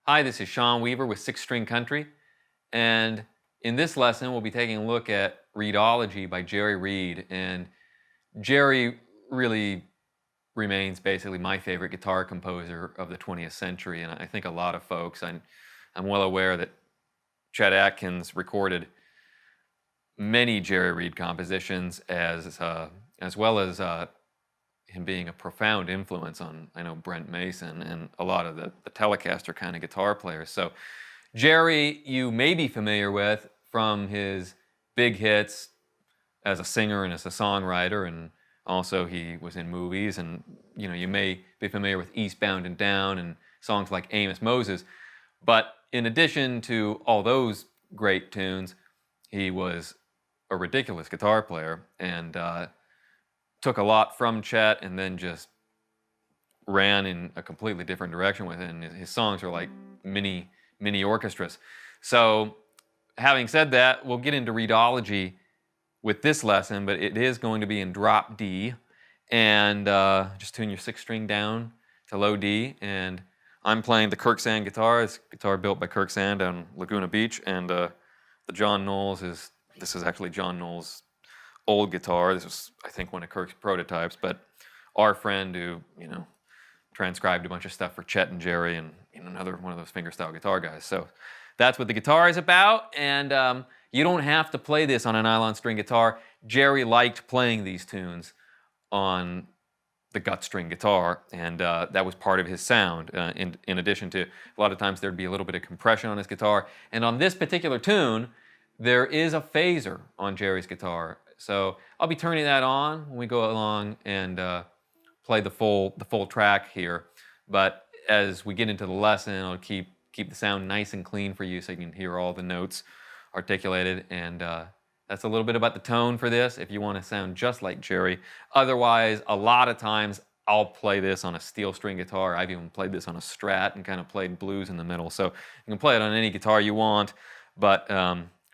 Hi, this is Sean Weaver with Six String Country, and in this lesson we'll be taking a look at Reedology by Jerry Reed. And Jerry really remains basically my favorite guitar composer of the 20th century, and I think a lot of folks. I'm well aware that Chet Atkins recorded many Jerry Reed compositions as well as him being a profound influence on, I know, Brent Mason and a lot of the Telecaster kind of guitar players. So Jerry, you may be familiar with from his big hits as a singer and as a songwriter, and also he was in movies, and you may be familiar with Eastbound and Down and songs like Amos Moses. But in addition to all those great tunes, he was a ridiculous guitar player, and took a lot from Chet and then just ran in a completely different direction with it. And his songs are like mini orchestras. So having said that, we'll get into Reedology with this lesson, but it is going to be in drop D. And just tune your sixth string down to low D. And I'm playing the Kirksand guitar. It's a guitar built by Kirksand on Laguna Beach. And the John Knowles this is actually John Knowles' old guitar. This was, I think, one of Kirk's prototypes, but our friend who, transcribed a bunch of stuff for Chet and Jerry and another one of those fingerstyle guitar guys. So that's what the guitar is about, and you don't have to play this on a nylon string guitar. Jerry liked playing these tunes on the gut string guitar, and that was part of his sound, in addition to a lot of times there'd be a little bit of compression on his guitar. And on this particular tune, there is a phaser on Jerry's guitar. So I'll be turning that on when we go along and play the full track here. But as we get into the lesson, I'll keep the sound nice and clean for you so you can hear all the notes articulated. And that's a little bit about the tone for this if you want to sound just like Jerry. Otherwise, a lot of times I'll play this on a steel string guitar. I've even played this on a Strat and kind of played blues in the middle. So you can play it on any guitar you want. But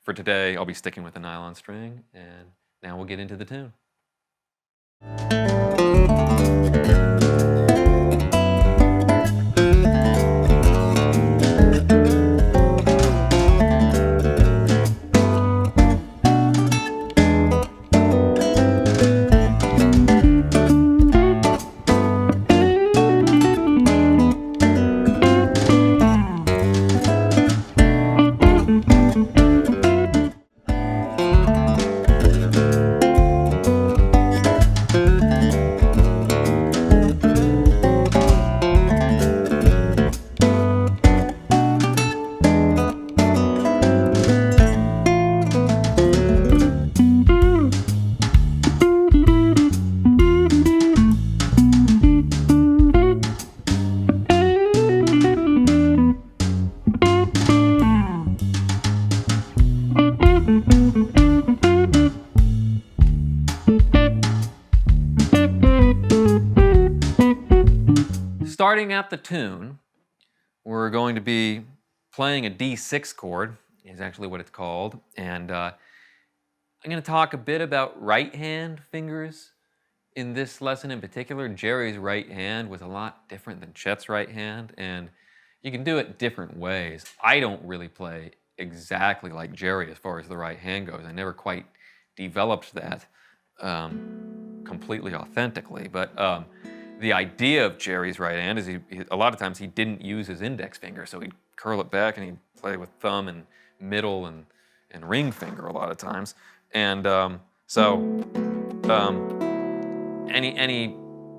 for today, I'll be sticking with the nylon string. And now we'll get into the tune. Starting at the tune, we're going to be playing a D6 chord, is actually what it's called. And I'm going to talk a bit about right hand fingers in this lesson in particular. Jerry's right hand was a lot different than Chet's right hand, and you can do it different ways. I don't really play exactly like Jerry as far as the right hand goes. I never quite developed that completely authentically, but the idea of Jerry's right hand is a lot of times he didn't use his index finger, so he'd curl it back and he'd play with thumb and middle and ring finger a lot of times. And he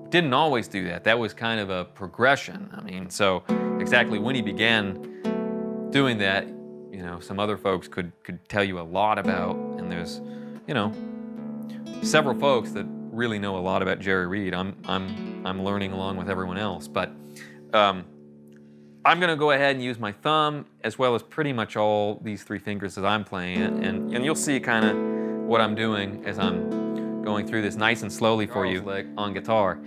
didn't always do that. That was kind of a progression. I mean, so exactly when he began doing that, some other folks could tell you a lot about, and there's, several folks that really know a lot about Jerry Reed. I'm learning along with everyone else, but I'm going to go ahead and use my thumb as well as pretty much all these three fingers that I'm playing, and you'll see kind of what I'm doing as I'm going through this nice and slowly for you, like on guitar.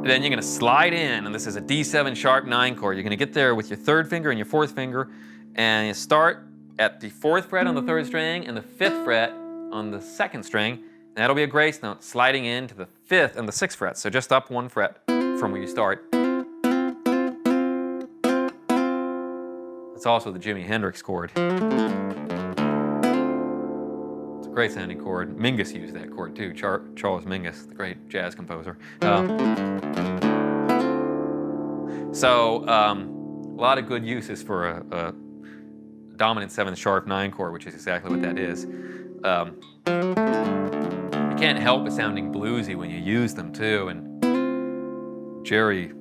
Then you're going to slide in, and this is a D7 sharp 9 chord. You're going to get there with your third finger and your fourth finger, and you start at the 4th fret on the 3rd string and the 5th fret on the 2nd string. And that'll be a grace note sliding into the 5th and the 6th fret. So just up 1 fret. from where you start. It's also the Jimi Hendrix chord. It's a great sounding chord. Mingus used that chord too, Charles Mingus, the great jazz composer. A lot of good uses for a dominant 7th sharp 9 chord, which is exactly what that is. You can't help it sounding bluesy when you use them too, and Jerry,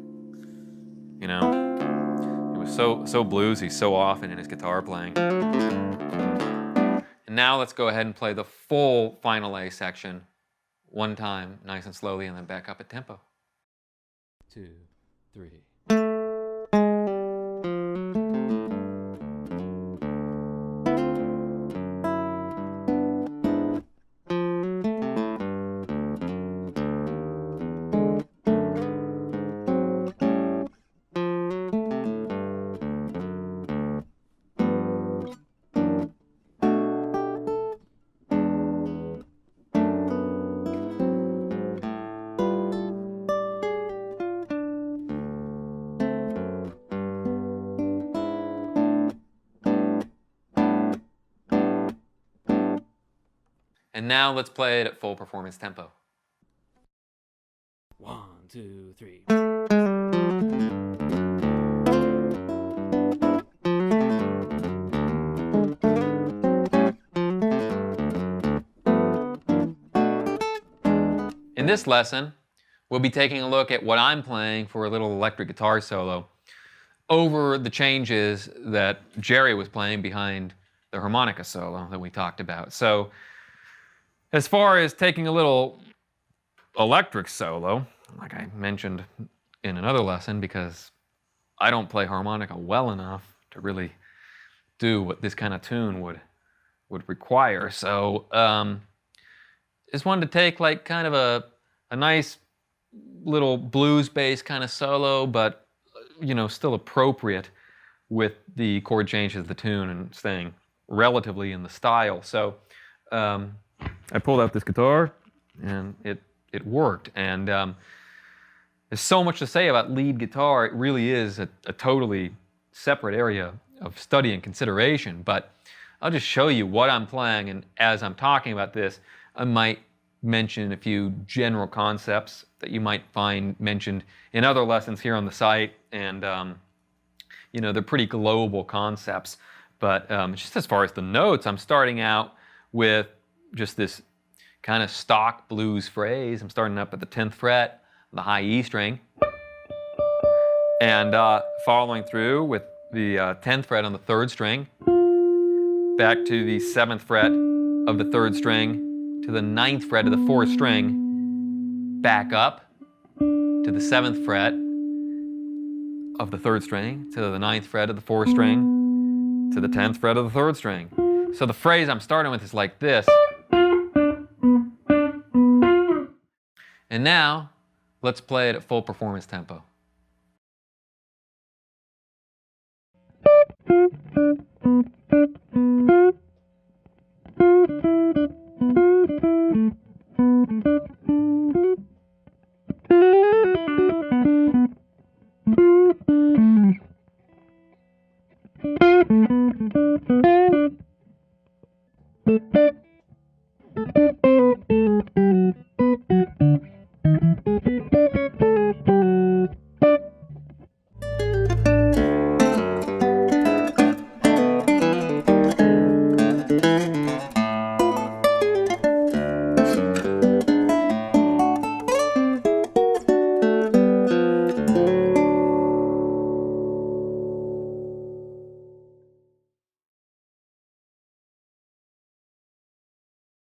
you know, he was so bluesy so often in his guitar playing. And now let's go ahead and play the full final A section one time, nice and slowly, and then back up at tempo. 2, 3. And now let's play it at full performance tempo. 1, 2, 3. In this lesson, we'll be taking a look at what I'm playing for a little electric guitar solo over the changes that Jerry was playing behind the harmonica solo that we talked about. So, as far as taking a little electric solo, like I mentioned in another lesson, because I don't play harmonica well enough to really do what this kind of tune would require. So just wanted to take like kind of a nice little blues-based kind of solo, but you know, still appropriate with the chord changes of the tune and staying relatively in the style. So I pulled out this guitar, and it worked. And there's so much to say about lead guitar. It really is a totally separate area of study and consideration. But I'll just show you what I'm playing, and as I'm talking about this, I might mention a few general concepts that you might find mentioned in other lessons here on the site. And you know, they're pretty global concepts. But just as far as the notes, I'm starting out with just this kind of stock blues phrase. I'm starting up at the 10th fret, the high E string, and following through with the 10th fret on the 3rd string, back to the 7th fret of the 3rd string, to the 9th fret of the 4th string, back up to the 7th fret of the 3rd string, to the 9th fret of the 4th string, to the 10th fret of the 3rd string. So the phrase I'm starting with is like this. And now, let's play it at full performance tempo.